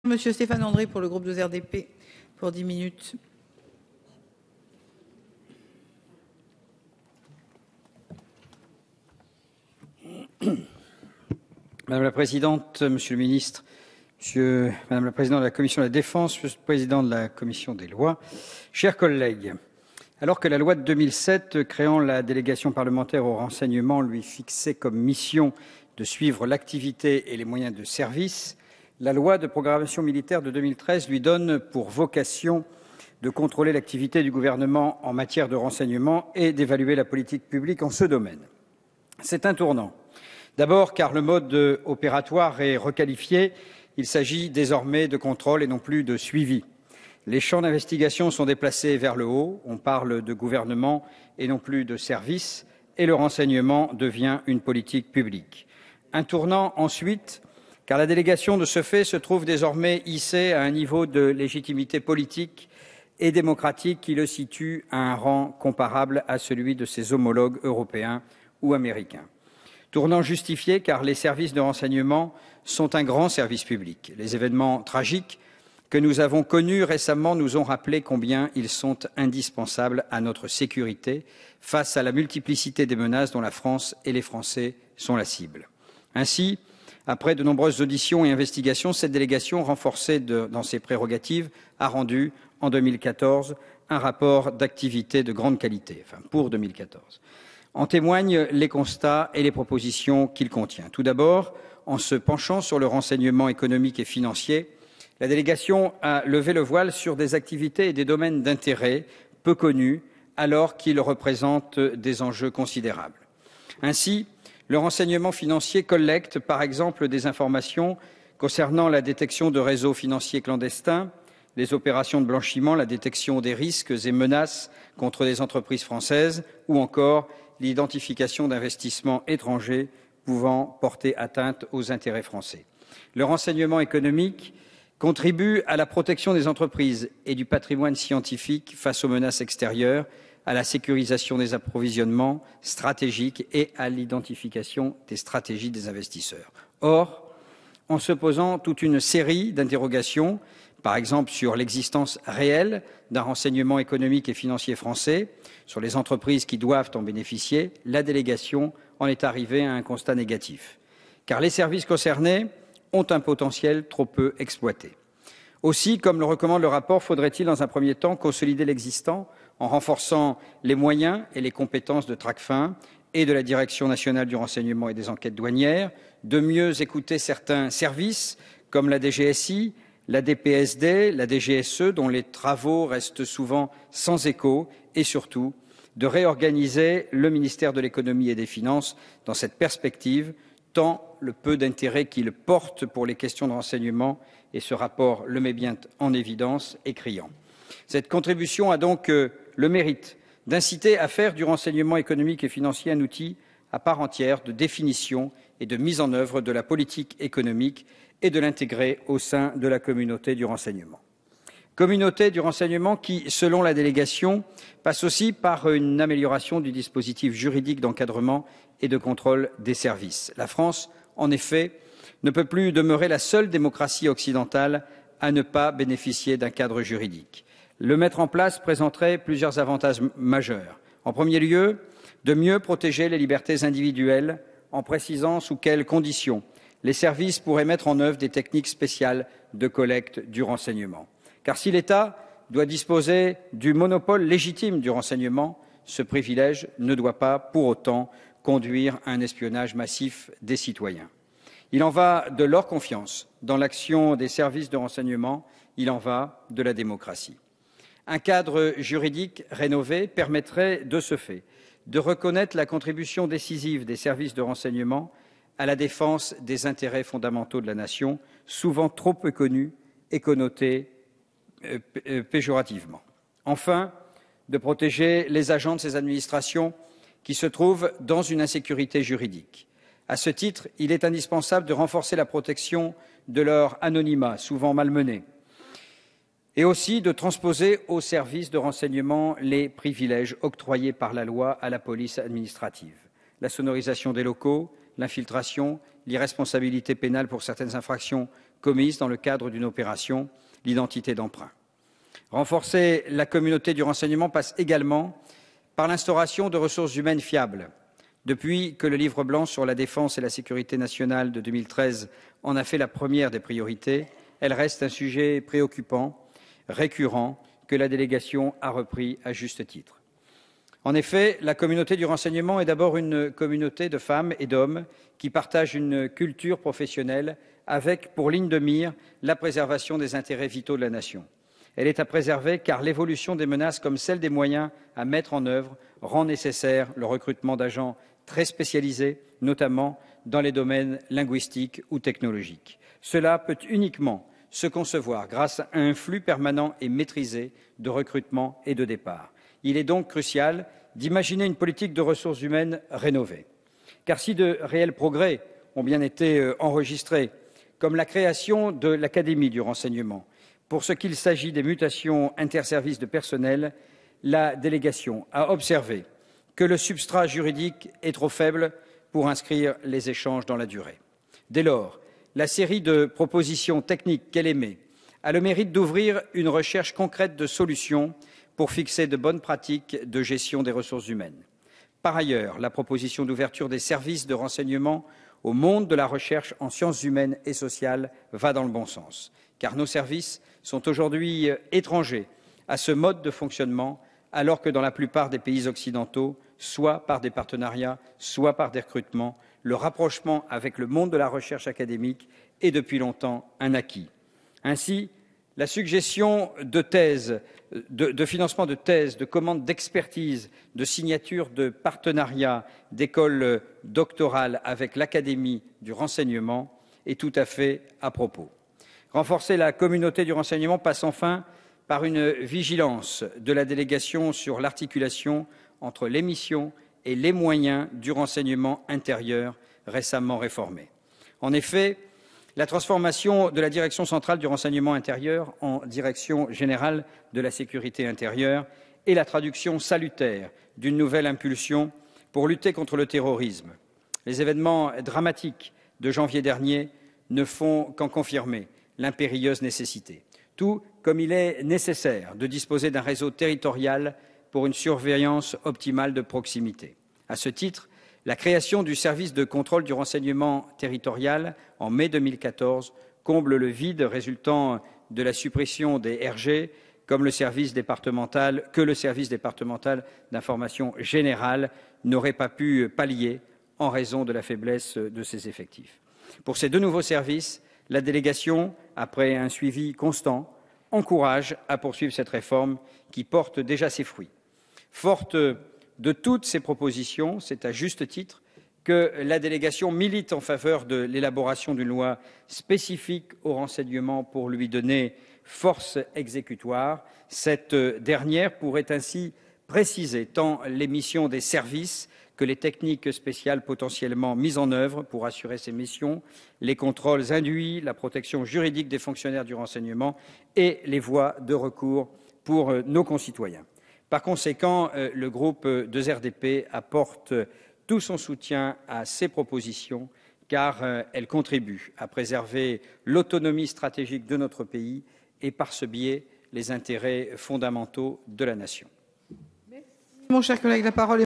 Monsieur Stéphane André pour le groupe 12 RDP pour 10 minutes. Madame la Présidente, Monsieur le Ministre, Madame la Présidente de la Commission de la Défense, Monsieur le Président de la Commission des Lois, chers collègues, alors que la loi de 2007 créant la délégation parlementaire au renseignement lui fixait comme mission de suivre l'activité et les moyens de service, la loi de programmation militaire de 2013 lui donne pour vocation de contrôler l'activité du gouvernement en matière de renseignement et d'évaluer la politique publique en ce domaine. C'est un tournant. D'abord car le mode opératoire est requalifié, il s'agit désormais de contrôle et non plus de suivi. Les champs d'investigation sont déplacés vers le haut, on parle de gouvernement et non plus de service, et le renseignement devient une politique publique. Un tournant ensuite, car la délégation de ce fait se trouve désormais hissée à un niveau de légitimité politique et démocratique qui le situe à un rang comparable à celui de ses homologues européens ou américains. Tournant justifié car les services de renseignement sont un grand service public. Les événements tragiques que nous avons connus récemment nous ont rappelé combien ils sont indispensables à notre sécurité face à la multiplicité des menaces dont la France et les Français sont la cible. Ainsi, après de nombreuses auditions et investigations, cette délégation, renforcée dans ses prérogatives, a rendu en 2014 un rapport d'activité de grande qualité, pour 2014. En témoignent les constats et les propositions qu'il contient. Tout d'abord, en se penchant sur le renseignement économique et financier, la délégation a levé le voile sur des activités et des domaines d'intérêt peu connus, alors qu'ils représentent des enjeux considérables. Ainsi, le renseignement financier collecte, par exemple, des informations concernant la détection de réseaux financiers clandestins, les opérations de blanchiment, la détection des risques et menaces contre des entreprises françaises ou encore l'identification d'investissements étrangers pouvant porter atteinte aux intérêts français. Le renseignement économique contribue à la protection des entreprises et du patrimoine scientifique face aux menaces extérieures, à la sécurisation des approvisionnements stratégiques et à l'identification des stratégies des investisseurs. Or, en se posant toute une série d'interrogations, par exemple sur l'existence réelle d'un renseignement économique et financier français, sur les entreprises qui doivent en bénéficier, la délégation en est arrivée à un constat négatif, car les services concernés ont un potentiel trop peu exploité. Aussi, comme le recommande le rapport, faudrait-il dans un premier temps consolider l'existant en renforçant les moyens et les compétences de Tracfin et de la Direction nationale du renseignement et des enquêtes douanières, de mieux écouter certains services comme la DGSI, la DPSD, la DGSE, dont les travaux restent souvent sans écho, et surtout de réorganiser le ministère de l'économie et des finances dans cette perspective, tant le peu d'intérêt qu'il porte pour les questions de renseignement, et ce rapport le met bien en évidence, est criant. Cette contribution a donc le mérite d'inciter à faire du renseignement économique et financier un outil à part entière de définition et de mise en œuvre de la politique économique et de l'intégrer au sein de la communauté du renseignement. Communauté du renseignement qui, selon la délégation, passe aussi par une amélioration du dispositif juridique d'encadrement et de contrôle des services. La France, en effet, ne peut plus demeurer la seule démocratie occidentale à ne pas bénéficier d'un cadre juridique. Le mettre en place présenterait plusieurs avantages majeurs. En premier lieu, de mieux protéger les libertés individuelles en précisant sous quelles conditions les services pourraient mettre en œuvre des techniques spéciales de collecte du renseignement. Car si l'État doit disposer du monopole légitime du renseignement, ce privilège ne doit pas pour autant conduire à un espionnage massif des citoyens. Il en va de leur confiance dans l'action des services de renseignement, il en va de la démocratie. Un cadre juridique rénové permettrait de ce fait de reconnaître la contribution décisive des services de renseignement à la défense des intérêts fondamentaux de la nation, souvent trop peu connus et connotés péjorativement. Enfin, de protéger les agents de ces administrations qui se trouvent dans une insécurité juridique. À ce titre, il est indispensable de renforcer la protection de leur anonymat, souvent malmené, et aussi de transposer aux services de renseignement les privilèges octroyés par la loi à la police administrative. La sonorisation des locaux, l'infiltration, l'irresponsabilité pénale pour certaines infractions commises dans le cadre d'une opération, l'identité d'emprunt. Renforcer la communauté du renseignement passe également par l'instauration de ressources humaines fiables. Depuis que le livre blanc sur la défense et la sécurité nationale de 2013 en a fait la première des priorités, elle reste un sujet préoccupant, récurrent, que la délégation a repris à juste titre. En effet, la communauté du renseignement est d'abord une communauté de femmes et d'hommes qui partagent une culture professionnelle avec pour ligne de mire la préservation des intérêts vitaux de la nation. Elle est à préserver car l'évolution des menaces comme celle des moyens à mettre en œuvre rend nécessaire le recrutement d'agents très spécialisés, notamment dans les domaines linguistiques ou technologiques. Cela peut uniquement se concevoir grâce à un flux permanent et maîtrisé de recrutement et de départ. Il est donc crucial d'imaginer une politique de ressources humaines rénovée. Car si de réels progrès ont bien été enregistrés, comme la création de l'Académie du renseignement, pour ce qu'il s'agit des mutations interservices de personnel, la délégation a observé que le substrat juridique est trop faible pour inscrire les échanges dans la durée. Dès lors, la série de propositions techniques qu'elle émet a le mérite d'ouvrir une recherche concrète de solutions pour fixer de bonnes pratiques de gestion des ressources humaines. Par ailleurs, la proposition d'ouverture des services de renseignement au monde de la recherche en sciences humaines et sociales va dans le bon sens, car nos services sont aujourd'hui étrangers à ce mode de fonctionnement, alors que dans la plupart des pays occidentaux, soit par des partenariats, soit par des recrutements, le rapprochement avec le monde de la recherche académique est depuis longtemps un acquis. Ainsi, la suggestion de thèses, de financement de thèses, de commandes d'expertise, de signature de partenariats d'écoles doctorales avec l'Académie du renseignement est tout à fait à propos. Renforcer la communauté du renseignement passe enfin par une vigilance de la délégation sur l'articulation entre les missions et les moyens du renseignement intérieur récemment réformé. En effet, la transformation de la Direction centrale du renseignement intérieur en Direction générale de la sécurité intérieure est la traduction salutaire d'une nouvelle impulsion pour lutter contre le terrorisme. Les événements dramatiques de janvier dernier ne font qu'en confirmer l'impérieuse nécessité, tout comme il est nécessaire de disposer d'un réseau territorial pour une surveillance optimale de proximité. À ce titre, la création du service de contrôle du renseignement territorial en mai 2014 comble le vide résultant de la suppression des RG que le service départemental d'information générale n'aurait pas pu pallier en raison de la faiblesse de ses effectifs. Pour ces deux nouveaux services, la délégation, après un suivi constant, encourage à poursuivre cette réforme qui porte déjà ses fruits. Forte de toutes ces propositions, c'est à juste titre que la délégation milite en faveur de l'élaboration d'une loi spécifique au renseignement pour lui donner force exécutoire. Cette dernière pourrait ainsi préciser tant les missions des services que les techniques spéciales potentiellement mises en œuvre pour assurer ces missions, les contrôles induits, la protection juridique des fonctionnaires du renseignement et les voies de recours pour nos concitoyens. Par conséquent, le groupe 2RDP apporte tout son soutien à ces propositions car elles contribuent à préserver l'autonomie stratégique de notre pays et par ce biais les intérêts fondamentaux de la nation. Merci, mon cher collègue. La parole est